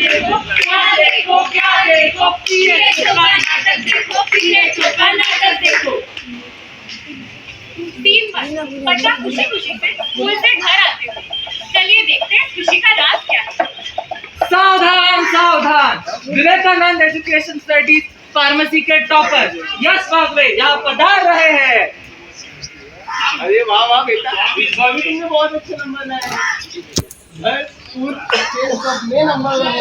देखो, क्या देखो, पीएचओ का नाटक देखो, पीएचओ का नाटक देखो। 3 बार बच्चा खुशी खुशी से स्कूल से घर आते हो। चलिए देखते हैं खुशी का राज क्या है। सावधान सावधान, विवेकानंद एजुकेशन स्टडीज फार्मेसी के टॉपर यश वागवे यहाँ पधार रहे हैं। अरे वाह वाह बेटा, इस बार भी तुमने बहुत अच्छे नंबर लाए। स्कूल के सब में नंबर लाए।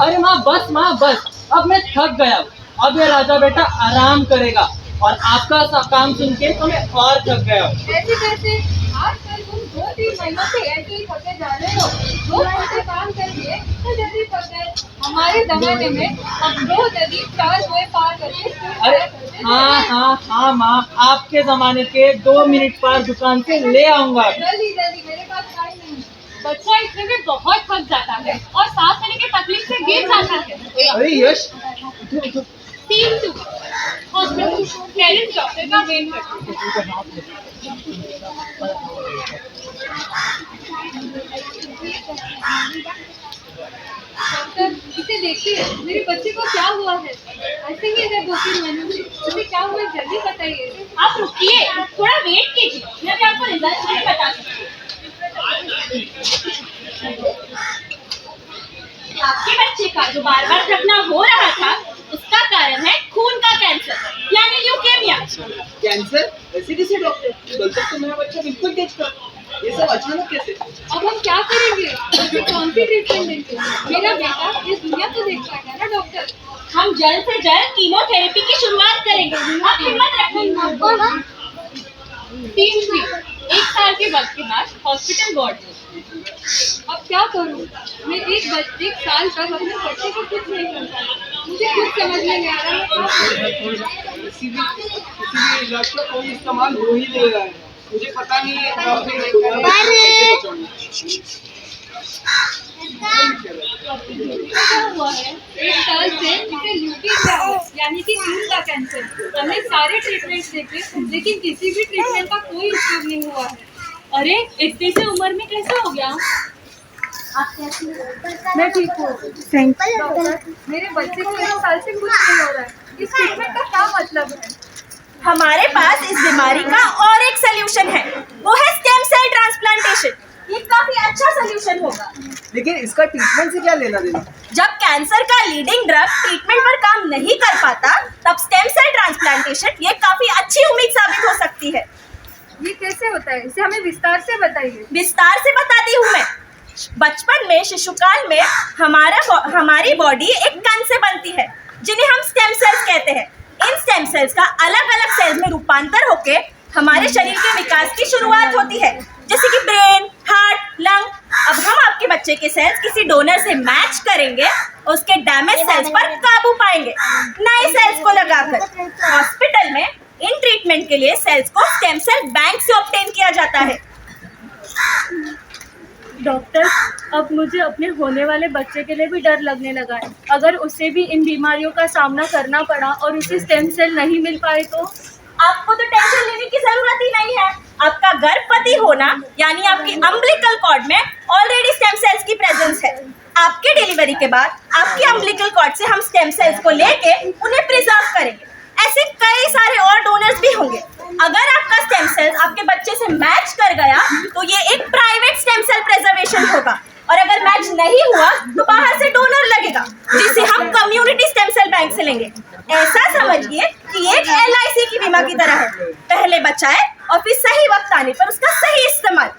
अरे माँ बस, अब मैं थक गया। अब ये राजा बेटा आराम करेगा और आपका सब काम सुन के तो मैं और थक गया। ऐसे कैसे? आजकल तुम 2-3 महीनों से ऐसे ही थके जा रहे हो। 2 घंटे काम करिए तो जल्दी थक गए। हमारे जमाने में हम 2 नदी 4 कुएं पार करके अरे हाँ माँ, आपके जमाने के 2 मिनट पार दुकान से ले आऊंगा। जल्दी मेरे पास टाइम नहीं। बच्चा इतने में बहुत थक जाता है और सांस लेने की तकलीफ से गिर जाता है। अरे यश, 3-2 हॉस्पिटल पेरेंट्स डॉक्टर का वेट करते डॉक्टर, इसे देखिए, मेरे बच्चे को क्या हुआ है? ऐसे ही इधर 2-3 महीनों से इसे क्या हुआ, जल्दी बताइए। आप रुकिए, थोड़ा वेट कीजिए, मैं भी आपको रिजल्ट नहीं बता सकती। आपके बच्चे का जो बार बार थकना हो रहा था, उसका कारण है खून का कैंसर यानी ल्यूकेमिया। कैंसर? ऐसे कैसे डॉक्टर? कल तक तो मेरा बच्चा बिल्कुल तेज था, ये सब अचानक कैसे? अब हम क्या करेंगे? उसे कौन सी ट्रीटमेंट देंगे? मेरा बेटा इस दुनिया को देख पाएगा ना डॉक्टर? हम जल्द से जल्द कीमोथेरेपी की शुरुआत करेंगे। आप हिम्मत रखें। 1 साल के वक्त के बाद हॉस्पिटल वार्ड में। अब क्या करूं? मैं एक साल तक अपने बच्चे को कुछ नहीं कर पाया। मुझे कुछ समझ में नहीं आ रहा। इसीलिए इलाज का कोई इस्तेमाल हो ही नहीं रहा है। मुझे पता नहीं है क्या हुआ है? 1 साल से इसे ल्यूकेमिया है, यानी कि खून का कैंसर। हमने सारे ट्रीटमेंट देखे, लेकिन किसी भी ट्रीटमेंट का कोई उपयोग नहीं हुआ है। अरे इतनी सी उम्र में कैसे हो गया? मैं ठीक हूँ। डॉक्टर, मेरे बच्चे को 1 साल से कुछ नहीं हो रहा है। इस ट्रीटमेंट का क्या मतलब है? हमारे पास इस बीमारी का और एक सलूशन है, वो है स्टेम सेल ट्रांसप्लांटेशन। ये काफी अच्छा सलूशन होगा। लेकिन इसका ट्रीटमेंट से क्या लेना देना? जब कैंसर का लीडिंग ड्रग ट्रीटमेंट पर काम नहीं कर पाता, तब स्टेम सेल ट्रांसप्लांटेशन ये काफी अच्छी उम्मीद साबित हो सकती है। ये कैसे होता है? इसे हमें विस्तार से बताइए। विस्तार से बताती हूँ मैं। बचपन में, शिशुकाल में हमारी बॉडी एक कण से बनती है, जिन्हें हम स्टेम सेल्स कहते हैं। इन स्टेम सेल्स का अलग अलग सेल्स में रूपांतर होके हमारे शरीर के विकास की शुरुआत होती है, जैसे कि ब्रेन, हार्ट, लंग। अब हम आपके बच्चे के सेल्स किसी डोनर से मैच करेंगे, उसके डैमेज सेल्स पर काबू पाएंगे नए सेल्स को लगाकर। हॉस्पिटल में इन ट्रीटमेंट के लिए सेल्स को स्टेम सेल बैंक से ऑब्टेन किया जाता है। डॉक्टर, अब मुझे अपने होने वाले बच्चे के लिए भी डर लगने लगा है। अगर उसे भी इन बीमारियों का सामना करना पड़ा और उसे स्टेम सेल नहीं मिल पाए तो? आपको तो टेंशन लेने की जरूरत ही नहीं है। आपका गर्भवती होना यानी आपकी अम्बिलिकल कॉर्ड में ऑलरेडी स्टेम सेल्स की प्रेजेंस है। आपके डिलीवरी के बाद आपकी अम्बिलिकल कॉर्ड से हम स्टेम सेल्स को लेके उन्हें प्रिजर्व करेंगे। ऐसे कई सारे और डोनर्स भी होंगे। अगर आपका स्टेम सेल्स आपके बच्चे से मैच कर गया तो ये एक प्राइवेट स्टेम सेल प्रिजर्वेशन होगा, और अगर मैच नहीं हुआ तो बाहर से डोनर लगेगा, जिसे हम कम्युनिटी स्टेम सेल बैंक से लेंगे। ऐसा समझिए कि एक LIC की बीमा की तरह है, पहले बचाए और फिर सही वक्त आने पर उसका सही इस्तेमाल।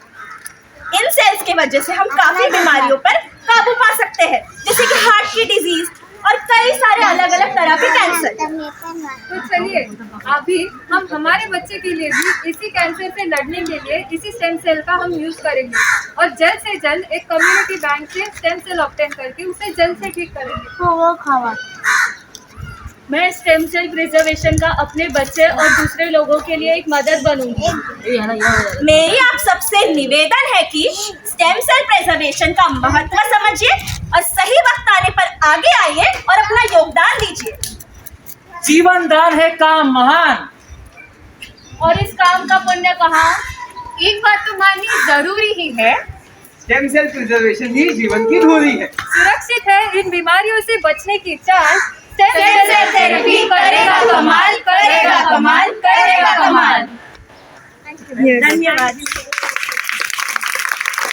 इन सेल्स की वजह से हम काफी बीमारियों पर काबू पा सकते हैं, जैसे कि हार्ट की डिजीज और कई सारे अलग अलग तरह के कैंसर। तो चलिए अभी हम हमारे बच्चे के लिए भी इसी कैंसर से लड़ने के लिए इसी स्टेम सेल का हम यूज करेंगे, और जल्द से जल्द एक कम्युनिटी बैंक से स्टेम सेल ऑब्टेन करके उसे जल्द से ठीक करेंगे। मैं स्टेम सेल प्रिजर्वेशन का अपने बच्चे और दूसरे लोगों के लिए एक मदद बनूंगी। मेरी आप सबसे निवेदन है कि स्टेम सेल प्रिजर्वेशन का महत्व समझिए और सही वक्त आने पर आगे आइए और अपना योगदान दीजिए। जीवन दान है काम महान। और इस काम का पुण्य कहाँ? एक बात तो माननी जरूरी ही है, स्टेम सेल प्रिजर्वेशन ही जीवन की धूरी है। सुरक्षित है इन बीमारियों से बचने की चाल। स्टेम सेल थेरेपी करेगा कमाल, करेगा कमाल, करेगा कमाल। धन्यवाद।